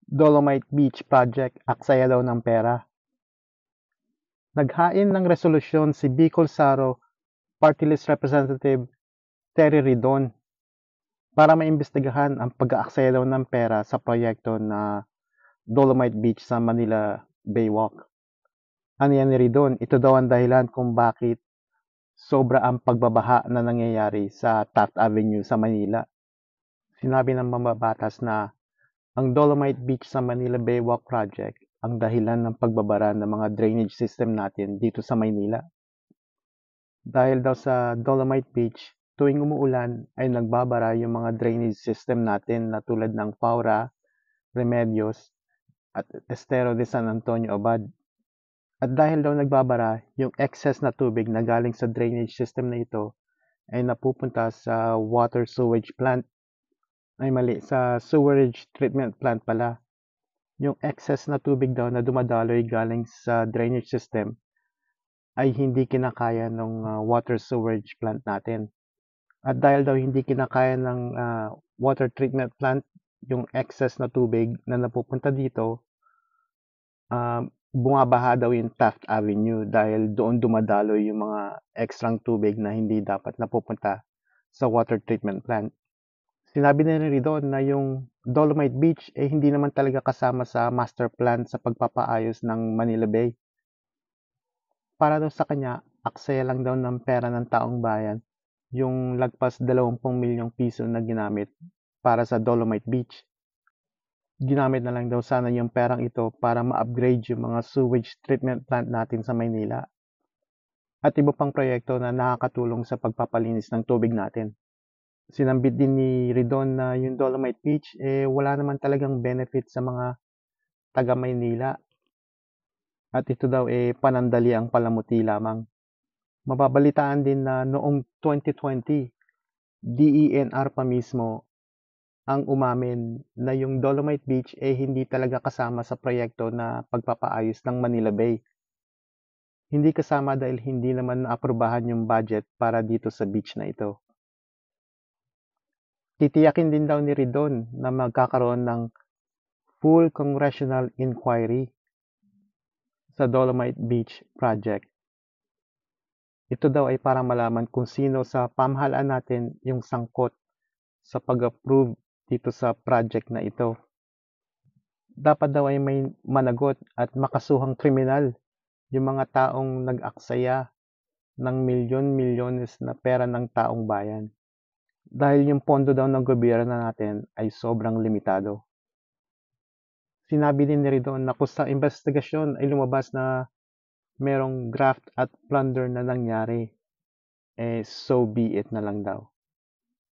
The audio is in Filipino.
Dolomite Beach Project aksaya daw ng pera. Naghain ng resolusyon si Bicol Saro Party List Representative Terry Ridon para maimbestigahan ang pag-aaksaya daw ng pera sa proyekto na Dolomite Beach sa Manila Baywalk. Ano yan ni Ridon? Ito daw ang dahilan kung bakit sobra ang pagbabaha na nangyayari sa Taft Avenue sa Manila. Sinabi ng mambabatas na ang Dolomite Beach sa Manila Baywalk Project ang dahilan ng pagbabara ng mga drainage system natin dito sa Maynila. Dahil daw sa Dolomite Beach, tuwing umuulan ay nagbabara yung mga drainage system natin na tulad ng Faura, Remedios, at Estero de San Antonio Abad. At dahil daw nagbabara, yung excess na tubig na galing sa drainage system na ito ay napupunta sa water sewage plant. Ay mali, sa sewerage treatment plant pala. Yung excess na tubig daw na dumadaloy galing sa drainage system ay hindi kinakaya ng water sewage plant natin. At dahil daw hindi kinakaya ng water treatment plant yung excess na tubig na napupunta dito, bumabaha daw yung Taft Avenue dahil doon dumadaloy yung mga ekstrang tubig na hindi dapat napupunta sa water treatment plant. Sinabi na rin doon na yung Dolomite Beach hindi naman talaga kasama sa master plan sa pagpapaayos ng Manila Bay. Para daw sa kanya, aksaya lang daw ng pera ng taong bayan yung lagpas 20 milyong piso na ginamit para sa Dolomite Beach. Ginamit na lang daw sana yung perang ito para ma-upgrade yung mga sewage treatment plant natin sa Maynila at iba pang proyekto na nakakatulong sa pagpapalinis ng tubig natin. Sinambit din ni Ridon na yung Dolomite Beach wala naman talagang benefit sa mga taga Maynila at ito daw panandali ang palamuti lamang. Mababalitaan din na noong 2020, DENR pa mismo ang umamin na yung Dolomite Beach hindi talaga kasama sa proyekto na pagpapaayos ng Manila Bay. Hindi kasama dahil hindi naman naaprubahan yung budget para dito sa beach na ito. Titiyakin din daw ni Ridon na magkakaroon ng full congressional inquiry sa Dolomite Beach Project. Ito daw ay para malaman kung sino sa pamahalaan natin yung sangkot sa pag-approve dito sa project na ito. Dapat daw ay may managot at makasuhang kriminal yung mga taong nag-aksaya ng milyon-milyones na pera ng taong bayan. Dahil yung pondo daw ng gobyerno natin ay sobrang limitado. Sinabi din ni Ridon na kung sa investigasyon ay lumabas na merong graft at plunder na nangyari, so be it na lang daw.